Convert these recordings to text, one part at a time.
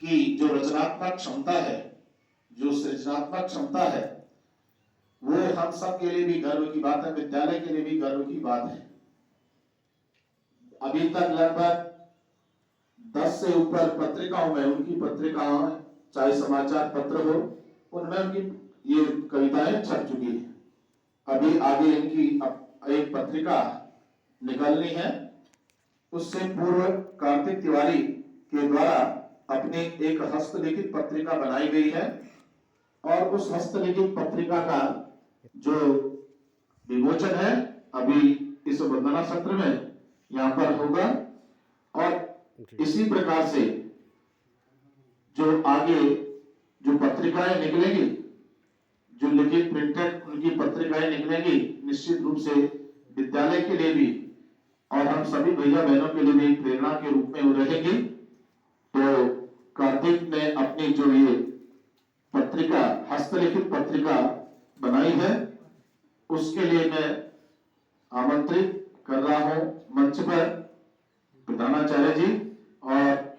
कि जो रचनात्मक क्षमता है, जो सृजनात्मक क्षमता है, वो हम सब के लिए भी गर्व की बात है, विद्यालय के लिए भी गर्व की बात है। अभी तक लगभग 10 से ऊपर पत्रिकाओं में, उनकी पत्रिकाओं, चाहे समाचार पत्र हो, उनमें उनकी ये कविताएं छप चुकी है। अभी आगे इनकी एक पत्रिका निकलनी है, उससे पूर्व कार्तिक तिवारी के द्वारा अपनी एक हस्तलिखित पत्रिका बनाई गई है और उस हस्तलिखित पत्रिका का जो विमोचन है अभी इस वंदना सत्र में यहाँ पर होगा। और इसी प्रकार से जो आगे जो पत्रिकाएं निकलेगी, जो लिखित प्रिंटेड उनकी पत्रिकाएं निकलेगी, निश्चित रूप से विद्यालय के लिए भी और हम सभी भैया बहनों के लिए भी प्रेरणा के रूप में वो रहेगी। तो कार्तिक ने अपनी जो ये पत्रिका, हस्तलिखित पत्रिका बनाई है, उसके लिए मैं आमंत्रित कर रहा हूं मंच पर प्रधानाचार्य जी। और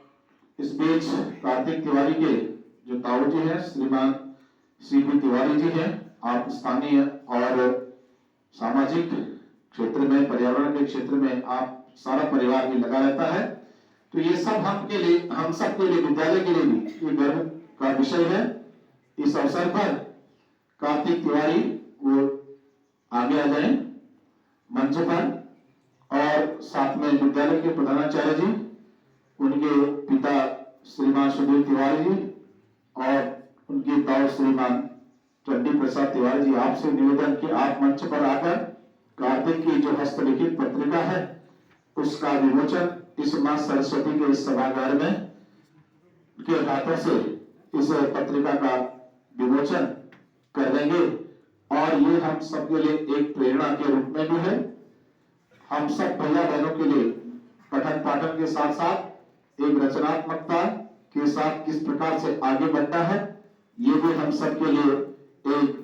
इस बीच कार्तिक तिवारी के जो ताऊ जी हैं, श्रीमान सीपी तिवारी जी हैं, आप स्थानीय और सामाजिक क्षेत्र में, पर्यावरण के क्षेत्र में आप सारा परिवार भी लगा रहता है। तो ये सब हम सब के लिए, विद्यालय के लिए भी ये गर्व का विषय है। इस अवसर पर कार्तिक तिवारी वो आगे आ जाएं मंच पर, और साथ में विद्यालय के प्रधानाचार्य जी, उनके पिता श्रीमान सुधीर तिवारी जी और उनके ताऊ श्रीमान चंडी प्रसाद तिवारी जी, आपसे निवेदन कि आप मंच पर आकर कार्तिक की जो हस्तलिखित पत्रिका है उसका विमोचन इस मां सरस्वती के इस सभागार में के हाथों से इस पत्रिका का विमोचन कर देंगे। और ये हम सबके लिए एक प्रेरणा के रूप में भी है। हम सब भैया बहनों के लिए पठन पाठन के साथ साथ एक रचनात्मकता के साथ किस प्रकार से आगे बढ़ता है, ये भी हम सबके लिए एक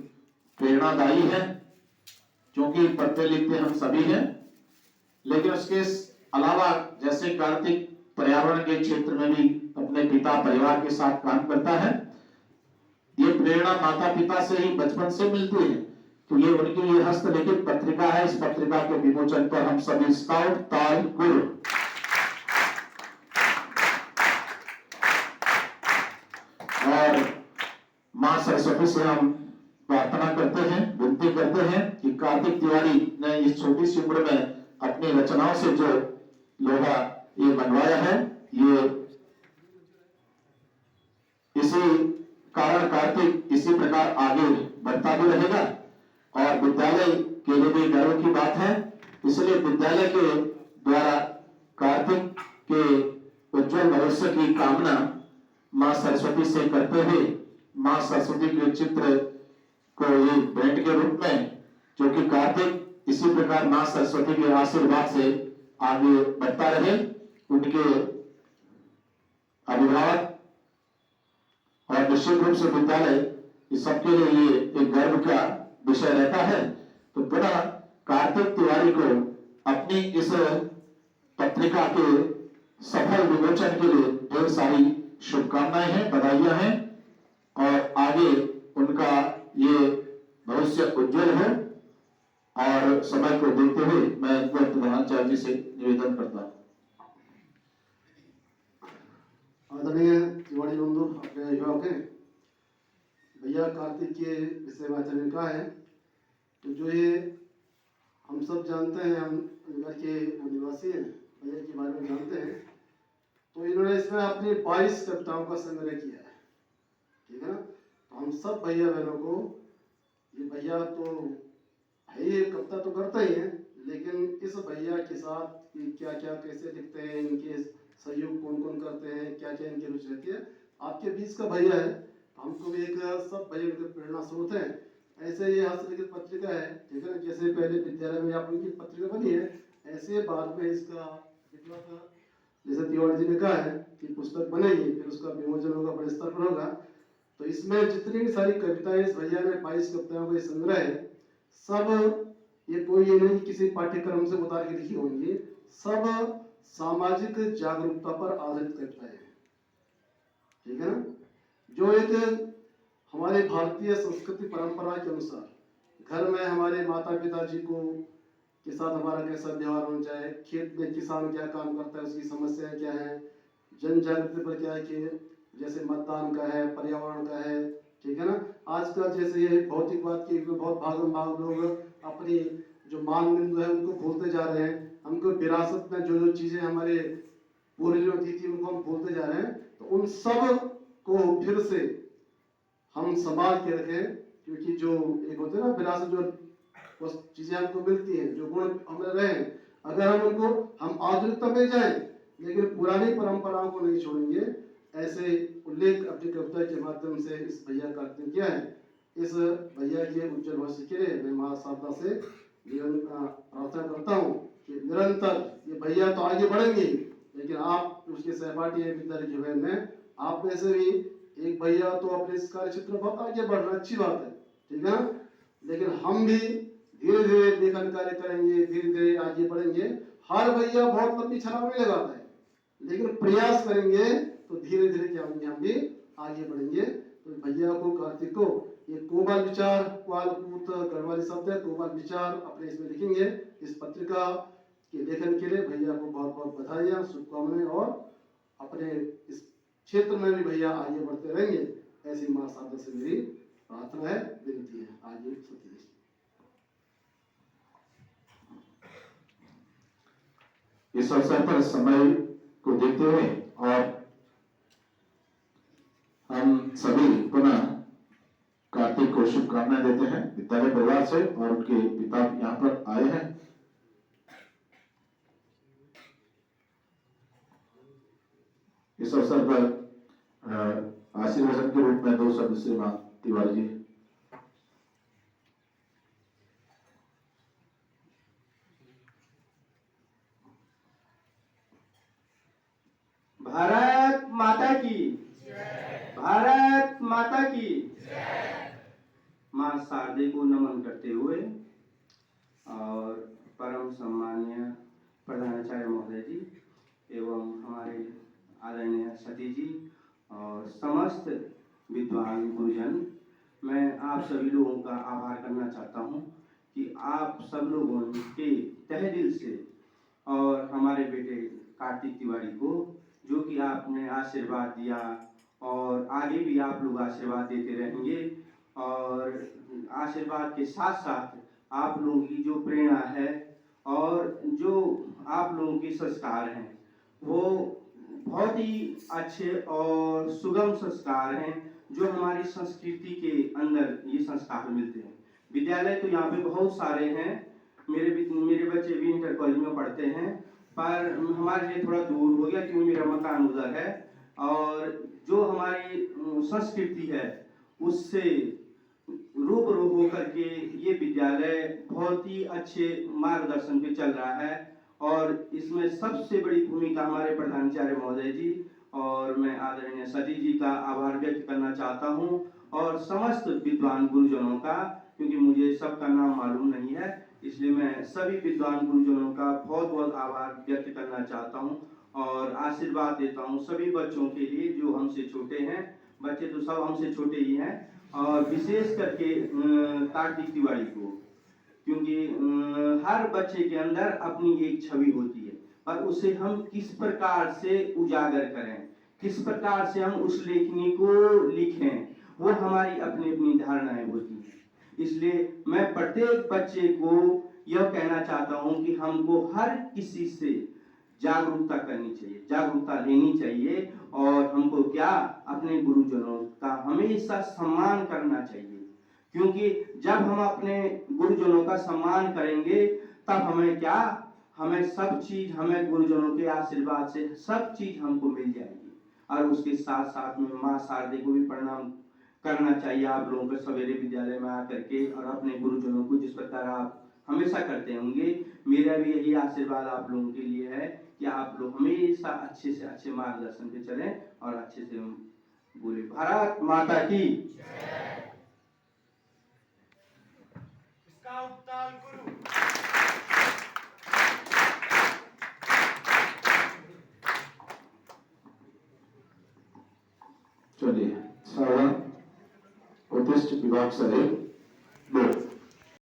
प्रेरणादायी है। क्योंकि पढ़ते लिखते हम सभी हैं, लेकिन उसके अलावा जैसे कार्तिक पर्यावरण के क्षेत्र में भी अपने पिता परिवार के साथ काम करता है, ये प्रेरणा माता पिता से ही बचपन से मिलती है। तो ये उनकी ये हस्तलिखित पत्रिका है। इस पत्रिका के विमोचन पर हम सभी स्काउट ताल गुरु और मां सरस्वती से हम प्रार्थना करते हैं, विनती करते हैं कि कार्तिक तिवारी ने इस छोटी सी उम्र में अपनी रचनाओं से जो लोहा ये बनवाया है, ये इसी कारण कार्तिक इसी प्रकार आगे बढ़ता भी रहेगा और विद्यालय के लिए भी गर्व की बात है। इसलिए विद्यालय के द्वारा कार्तिक के उज्जवल भविष्य की कामना मां सरस्वती से करते हुए मां सरस्वती के चित्र को ये भेंट के रूप में, जो कि कार्तिक इसी प्रकार मां सरस्वती के आशीर्वाद से आगे बढ़ता रहे, उनके अभिभावक और निश्चित रूप से विद्यालय इस सबके लिए ये एक गर्व का विषय रहता है। तो पुनः कार्तिक तिवारी को अपनी इस पत्रिका के सफल विमोचन के लिए ढेर सारी शुभकामनाएं हैं, बधाइयां हैं और आगे उनका ये भविष्य उज्जवल हो। और समय को देखते हुए मैं प्रधानाचार्य जी से निवेदन करता हूं। आदरणीय तिवारी बंधु, अपने अभिभावक हैं भैया, कार्तिक के विषय में चर्चा है। तो जो ये हम सब जानते हैं, हम घर के निवासी हैं, भैया के बारे में जानते हैं। तो इन्होंने इसमें अपनी 22 कविताओं का संग्रह किया है, ठीक है ना। तो हम सब भैया बहनों को, ये भैया तो है ही, कविता तो करते ही हैं, लेकिन इस भैया के साथ क्या क्या कैसे लिखते हैं, इनके सहयोग कौन कौन करते हैं, क्या क्या इनकी रुचि रहती है, आपके बीच का भैया है। तो हमको भी एक सब भैया उनके प्रेरणा स्रोत है। ऐसे ये हस्तलिखित पत्रिका है, ठीक है ना। जैसे पहले विद्यालय में आप उनकी पत्रिका बनी है, ऐसे बाद में इसका जैसे तिवारी जी ने कहा है कि पुस्तक बनेगी, फिर उसका विमोचन होगा, बड़े स्तर पर होगा। तो इसमें जितनी भी सारी कविताएं इस भैया ने 22 कविताओं का संग्रह है, सब ये कोई ये नहीं किसी पाठ्यक्रम से उतार के लिखी होंगी, सब सामाजिक जागरूकता पर आधारित कविताएं हैं, ठीक है ना। जो एक हमारे भारतीय संस्कृति परंपरा के अनुसार घर में हमारे माता पिताजी को के साथ हमारा कैसा व्यवहार होना चाहिए, खेत में किसान क्या काम करता है, उसकी समस्याएं क्या है, जन जागृति पर क्या है कि जैसे मतदान का है, पर्यावरण का है, ठीक है ना। आजकल जैसे ये भौतिक बात की बहुत भागम भाग लोग अपनी जो मान बिंदु है उनको भूलते जा रहे हैं। हमको विरासत में जो जो चीजें हमारे पूर्वजों की थी उनको हम भूलते जा रहे हैं। तो उन सब को फिर से हम संभाल के रखें, क्योंकि जो एक होते हैं ना विरासत, जो चीजें हमको मिलती हैं, जो गुण हमें रहे, अगर हम उनको हम आधुनिकता में जाएं लेकिन पुरानी परंपराओं को नहीं छोड़ेंगे। ऐसे उल्लेख अपनी कविता के माध्यम से इस भैया कार्तिक ने किया है। इस भैया के उज्जवल भविष्य के लिए मैं मां शारदा से जीवन प्रार्थना करता हूँ कि निरंतर ये भैया तो आगे बढ़ेंगे, लेकिन आप उसके सहपाठी है विद्यालय जीवन में, आप में से भी एक भैया तो अपने इस कार्य क्षेत्र में बहुत आगे बढ़ रहा है, अच्छी बात है, ठीक है ना। लेकिन हम भी धीरे धीरे लेखन कार्य करेंगे, धीरे धीरे आगे बढ़ेंगे। हर भैया बहुत लंबी छलांग नहीं लगाता है, लेकिन प्रयास करेंगे तो धीरे धीरे क्या होंगे, हम भी आगे बढ़ेंगे। तो भैया को, कार्तिक को, ये कोमल विचार, क्वालकूट गढ़वाली शब्द है, कोमल विचार अपने इसमें लिखेंगे। इस पत्रिका के लेखन के लिए भैया को बहुत बहुत बधाई, शुभकामनाएं, और अपने इस क्षेत्र में भी भैया आगे बढ़ते रहेंगे, ऐसी मां शारदा से मेरी प्रार्थना है, विनती है। आगे सतीश इस अवसर पर समय को देखते हुए और हम सभी पुनः कार्तिक को शुभकामनाएं देते हैं विद्यालय परिवार से, और उनके पिता यहाँ पर आए हैं। इस अवसर पर आशीर्वचन के रूप में 2 शब्द से मां तिवारी जी। भारत माता की जय। भारत माता की जय। मां शारदे को नमन करते हुए और परम सम्माननीय प्रधानाचार्य महोदय जी एवं हमारे आदरणीय सती जी और समस्त विद्वान गुरुजन, मैं आप सभी लोगों का आभार करना चाहता हूं कि आप सब लोगों के तहे दिल से और हमारे बेटे कार्तिक तिवारी को, जो कि आपने आशीर्वाद दिया और आगे भी आप लोग आशीर्वाद देते रहेंगे, और आशीर्वाद के साथ साथ आप लोगों की जो प्रेरणा है और जो आप लोगों के संस्कार हैं वो बहुत ही अच्छे और सुगम संस्कार हैं, जो हमारी संस्कृति के अंदर ये संस्कार मिलते हैं। विद्यालय तो यहाँ पे बहुत सारे हैं, मेरे बच्चे भी इंटर कॉलेज में पढ़ते हैं, पर हमारे लिए थोड़ा दूर हो गया क्योंकि मेरा मकान उधर है, और जो हमारी संस्कृति है उससे रूबरू होकर के ये विद्यालय बहुत ही अच्छे मार्गदर्शन पे चल रहा है, और इसमें सबसे बड़ी भूमिका हमारे प्रधानाचार्य महोदय जी और मैं आदरणीय सती जी का आभार व्यक्त करना चाहता हूँ, और समस्त विद्वान गुरुजनों का, क्योंकि मुझे सबका नाम मालूम नहीं है, इसलिए मैं सभी विद्वान गुरुजनों का बहुत बहुत आभार व्यक्त करना चाहता हूँ और आशीर्वाद देता हूँ सभी बच्चों के लिए जो हमसे छोटे हैं। बच्चे तो सब हमसे छोटे ही हैं, और विशेष करके कार्तिक तिवारी को, क्योंकि हर बच्चे के अंदर अपनी एक छवि होती है, पर उसे हम किस प्रकार से उजागर करें, किस प्रकार से हम उस लेखनी को लिखें, वो हमारी अपनी अपनी धारणाएं होती हैं। इसलिए मैं प्रत्येक बच्चे को यह कहना चाहता हूं कि हमको हर किसी से जागरूकता करनी चाहिए, जागरूकता लेनी चाहिए, और हमको क्या अपने गुरुजनों का हमेशा सम्मान करना चाहिए, क्योंकि जब हम अपने गुरुजनों का सम्मान करेंगे तब हमें क्या, हमें सब चीज, हमें गुरुजनों के आशीर्वाद से सब चीज हमको मिल जाएगी। और उसके साथ साथ में मां शारदे को भी प्रणाम करना चाहिए आप लोगों को सवेरे विद्यालय में आकर के, और अपने गुरुजनों को जिस प्रकार आप हमेशा करते होंगे। मेरा भी यही आशीर्वाद आप लोगों के लिए है कि आप लोग हमेशा अच्छे से अच्छे मार्गदर्शन पे चलें और अच्छे से बोले भारत माता की जय। इसका उपताल गुरु चलिए, सावधान, उत्कृष्ट विभाग सहयोग 2।